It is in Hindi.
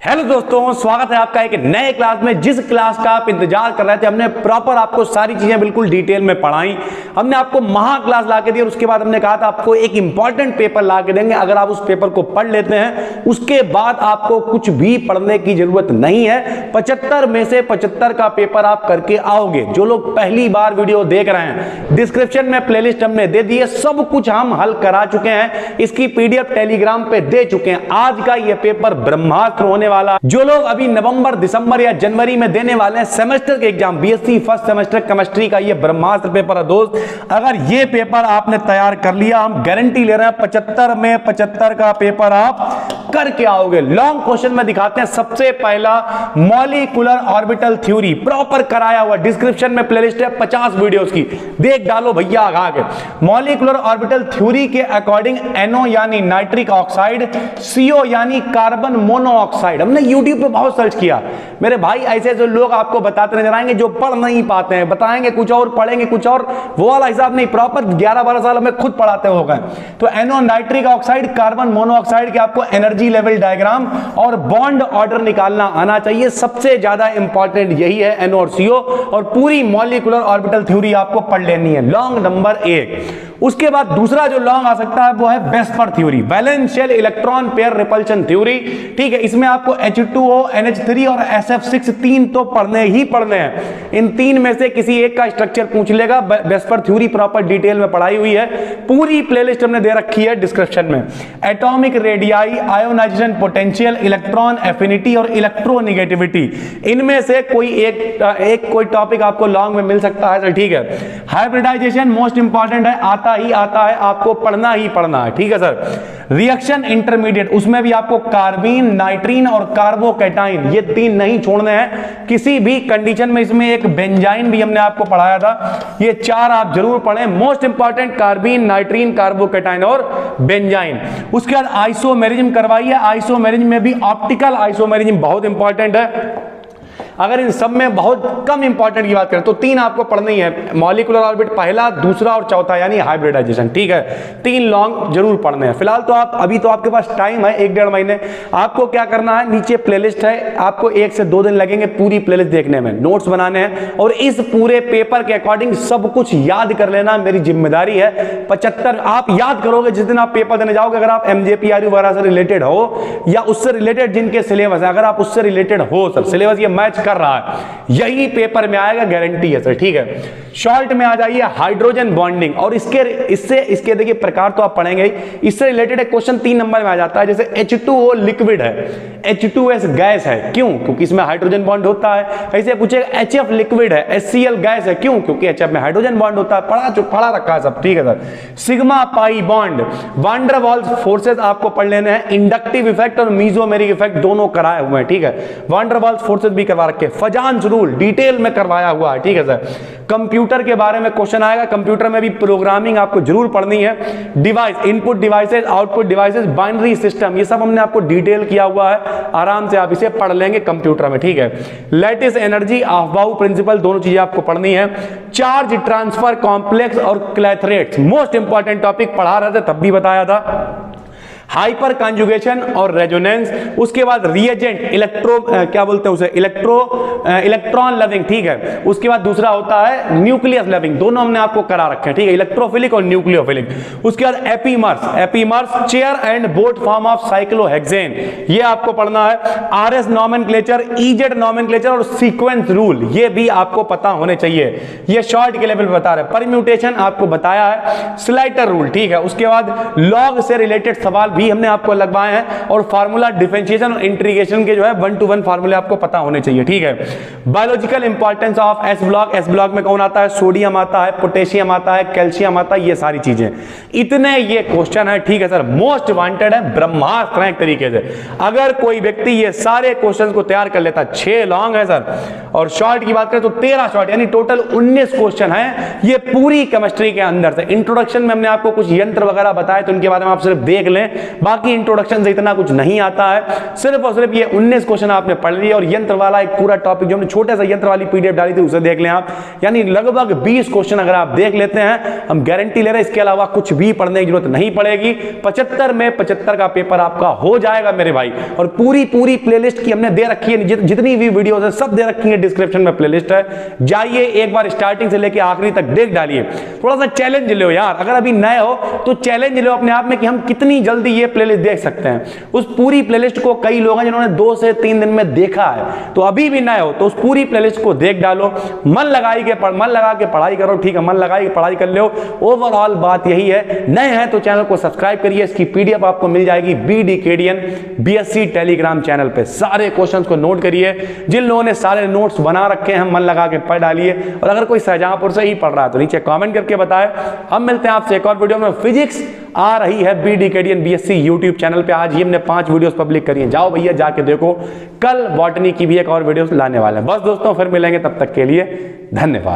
हेलो दोस्तों, स्वागत है आपका एक नए क्लास में। जिस क्लास का आप इंतजार कर रहे थे, हमने प्रॉपर आपको सारी चीजें बिल्कुल डिटेल में पढ़ाई। हमने आपको महा क्लास ला के दी और उसके बाद हमने कहा था आपको एक इंपॉर्टेंट पेपर ला के देंगे। अगर आप उस पेपर को पढ़ लेते हैं उसके बाद आपको कुछ भी पढ़ने की जरूरत नहीं है। 75 में से 75 का पेपर आप करके आओगे। जो लोग पहली बार वीडियो देख रहे हैं, डिस्क्रिप्शन में प्लेलिस्ट हमने दे दी है, सब कुछ हम हल करा चुके हैं। इसकी पीडीएफ टेलीग्राम पे दे चुके हैं। आज का यह पेपर ब्रह्मास्त्र होने वाला। जो लोग अभी नवंबर, दिसंबर या जनवरी में देने वाले हैं सेमेस्टर के exam, BSc first semester chemistry का ये ब्रह्मास्त्र पेपर है दोस्त। अगर ये पेपर आपने तैयार कर लिया, हम गारंटी ले रहे हैं 75 में 75 का पेपर आप करके आओगे। लॉन्ग क्वेश्चन में दिखाते हैं। सबसे पहला मॉलिक्यूलर ऑर्बिटल थ्योरी प्रॉपर कराया हुआ, डिस्क्रिप्शन में प्लेलिस्ट है 50 वीडियोस की, देख डालो भैया आगा के। मॉलिक्यूलर ऑर्बिटल थ्योरी के अकॉर्डिंग NO यानी नाइट्रिक ऑक्साइड, CO यानी कार्बन मोनोऑक्साइड। हमने यूट्यूब पे बहुत सर्च किया मेरे भाई, ऐसे जो लोग आपको बताते नजर आएंगे जो पढ़ नहीं पाते हैं, बताएंगे कुछ और पढ़ेंगे कुछ और, वो वाला हिसाब नहीं। प्रॉपर 11-12 साल में खुद पढ़ाते हो गए। तो NO nitric oxide, carbon monoxide के आपको एनर्जी लेवल डायग्राम और बॉन्ड ऑर्डर निकालना आना चाहिए। सबसे ज्यादा इंपॉर्टेंट यही है NO और CO, और पूरी मॉलिक्यूलर ऑर्बिटल थ्योरी आपको पढ़ लेनी है, लॉन्ग नंबर 1। उसके बाद दूसरा जो लॉन्ग आ सकता है वो है VSEPR theory, valence shell electron pair repulsion theory. ठीक है, इसमें आपको H2O, NH3 और SF6 तीन तो पढ़ने ही पढ़ने हैं। इन तीन में से किसी एक का स्ट्रक्चर पूछ लेगा। वेस्पर थ्योरी प्रॉपर डिटेल में पढ़ाई हुई है, पूरी प्लेलिस्ट हमने दे रखी है डिस्क्रिप्शन में। Atomic radii, ionization potential, electron affinity और इलेक्ट्रोनेगेटिविटी, इनमें से कोई एक कोई टॉपिक आपको लॉन्ग में मिल सकता है। ठीक है, हाइब्रिडाइजेशन मोस्ट इंपॉर्टेंट है, आता है, आपको पढ़ना ही पढ़ना है। ठीक है सर। रिएक्शन इंटरमीडिएट, उसमें भी आपको कार्बीन, नाइट्रीन और कार्बोकैटाइन, ये तीन नहीं छोड़ने हैं किसी भी कंडीशन में। इसमें एक बेंजाइन भी हमने आपको पढ़ाया था, ये चार आप जरूर पढ़ें। मोस्ट इंपॉर्टेंट कार्बीन, नाइट्रीन, कार्बोकैटाइन और बेंजाइन। उसके बाद आइसोमेरिज्म करवाइए। आइसोमेरिज्म में भी ऑप्टिकल आइसोमेरिज्म बहुत इंपॉर्टेंट है। अगर इन सब में बहुत कम इंपॉर्टेंट की बात करें तो तीन आपको पढ़नी है, मॉलिक्यूलर ऑर्बिट पहला, दूसरा और चौथा, यानी हाइब्रिडाइजेशन। ठीक है, तीन लॉन्ग जरूर पढ़ने हैं। फिलहाल तो आप अभी तो आपके पास टाइम है 1-1.5 महीने। आपको क्या करना है, नीचे प्लेलिस्ट है, आपको 1 से 2 दिन लगेंगे पूरी प्लेलिस्ट देखने में, नोट्स बनाने हैं और इस पूरे पेपर के अकॉर्डिंग सब कुछ याद कर लेना मेरी जिम्मेदारी है। 75 आप याद करोगे जिस दिन आप पेपर देने जाओगे। अगर आप MJPRU वगैरह से रिलेटेड हो या उससे रिलेटेड जिनके सिलेबस है, अगर आप उससे रिलेटेड हो, सर सिलेबस ये मैच कर रहा है, यही पेपर में आएगा, गारंटी है सर। ठीक है, शॉर्ट में आ जाइए हाइड्रोजन बॉन्डिंग, और इसके देखिए प्रकार तो आप पढ़ेंगे ही। इससे रिलेटेड एक क्वेश्चन 3 नंबर में आ जाता है। जैसे H2O लिक्विड है, H2S गैस है, क्यों? क्योंकि इसमें हाइड्रोजन बॉन्ड होता है। ऐसे पूछेगा HF लिक्विड है, HCl गैस है, क्यों? क्योंकि HF में हाइड्रोजन बॉन्ड होता है। पढ़ा रखा है सब। ठीक है sir. Sigma pi bond, van der Waals forces आपको पढ़ लेने हैं। इंडक्टिव इफेक्ट और मीजोमेरिक इफेक्ट दोनों कराए हुए हैं। ठीक है, वान डेर वाल्स फोर्सेस भी करवा रखे। फजान्स रूल डिटेल में करवाया हुआ है। ठीक है सर। कंप्यूटर के बारे में क्वेश्चन आएगा, कंप्यूटर में भी प्रोग्रामिंग आपको जरूर पढ़नी है। Device, input devices, output devices, binary system, ये सब हमने आपको डिटेल किया हुआ है, आराम से आप इसे पढ़ लेंगे कंप्यूटर में। ठीक है, लैटिस एनर्जी, अफबाउ प्रिंसिपल, दोनों चीजें आपको पढ़नी है। चार्ज ट्रांसफर कॉम्प्लेक्स और क्लैथरेट्स, मोस्ट इंपॉर्टेंट टॉपिक पढ़ा रहे थे तब भी बताया था। हाइपर कंजुगेशन और रेजोनेंस, उसके बाद रिएजेंट, क्या बोलते हैं उसे, इलेक्ट्रॉन लविंग। ठीक है, उसके बाद दूसरा होता है न्यूक्लियस लविंग, दोनों हमने आपको करा रखे हैं। ठीक है, इलेक्ट्रोफिलिक और न्यूक्लियोफिलिक। उसके बाद epimers, chair and boat form of cyclohexane, ये आपको पढ़ना है। RS नॉमेनक्लेचर, EZ नॉमेनक्लेचर और सीक्वेंस रूल, ये भी आपको पता होने चाहिए। ये शॉर्ट के लेवल पे बता रहे हैं। परम्यूटेशन आपको बताया है। स्लाइटर रूल। ठीक है, उसके बाद लॉग से रिलेटेड सवाल भी हमने आपको लगवाए हैं, और फार्मूला, डिफरेंशिएशन और इंटीग्रेशन के जो है 1-to-1 फार्मूले आपको पता होने चाहिए। ठीक है, biological importance of S block में कौन आता है, सोडियम आता है, पोटेशियम आता है, कैल्शियम आता है, ये सारी चीजें, इतने ये क्वेश्चन है। ठीक है सर, मोस्ट वांटेड है, ब्रह्मास्त्र है एक तरीके से। अगर कोई व्यक्ति ये सारे क्वेश्चन को तैयार कर लेता, 6 लॉन्ग है सर, और शॉर्ट की बात करें तो 13 शॉर्ट, यानी टोटल 19 क्वेश्चन है ये पूरी केमिस्ट्री के अंदर से। इंट्रोडक्शन में हमने आपको कुछ यंत्र वगैरह बताए, तो उनके बारे में आप सिर्फ देख लें, बाकी इंट्रोडक्शन से इतना कुछ नहीं आता है। सिर्फ और सिर्फ ये 19 क्वेश्चन आपने पढ़ लिए और यंत्र वाला एक पूरा टॉपिक टॉपिक जो हमने छोटे सा यंत्र वाली पीडीएफ डाली थी उसे देख लें आप। यानी लगभग 20 क्वेश्चन अगर आप देख लेते हैं, हम गारंटी ले रहे हैं इसके अलावा कुछ भी पढ़ने की जरूरत नहीं पड़ेगी। 75 में 75 का पेपर आपका हो जाएगा मेरे भाई। और पूरी प्लेलिस्ट की हमने दे रखी है, जितनी भी वीडियोस है सब दे रखी है, डिस्क्रिप्शन में प्लेलिस्ट है, जाइए एक बार स्टार्टिंग से लेकर आखिरी तक देख डालिए। थोड़ा सा चैलेंज लो यार, अगर अभी नए हो तो चैलेंज लो अपने आप में कि हम कितनी जल्दी ये प्लेलिस्ट देख सकते हैं। उस पूरी प्लेलिस्ट को कई लोग हैं जिन्होंने 2 से 3 दिन में देखा है, तो अभी भी नए हो तो उस पूरी प्लेलिस्ट को देख डालो, मन लगा के पढ़ाई करो, ठीक है, मन लगा के पढ़ाई कर लो। ओवरऑल बात यही है, नए हैं तो चैनल को सब्सक्राइब करिए, इसकी पीडीएफ आपको मिल जाएगी BDKDN BSc टेलीग्राम चैनल पे। सारे क्वेश्चंस को नोट करिए, जिन लोगों ने सारे नोट्स बना रखे हैं मन लगा के पढ़ डालिए, और अगर कोई शाहजहांपुर से ही पढ़ रहा है तो नीचे कमेंट करके बताएं। हम मिलते हैं आपसे एक और वीडियो में। फिजिक्स आ रही है BDKDN BSc यूट्यूब चैनल पे, आज ही हमने 5 वीडियोस पब्लिक करी हैं, जाओ भैया जाके देखो। कल बॉटनी की भी एक और वीडियोस लाने वाले हैं। बस दोस्तों फिर मिलेंगे, तब तक के लिए धन्यवाद।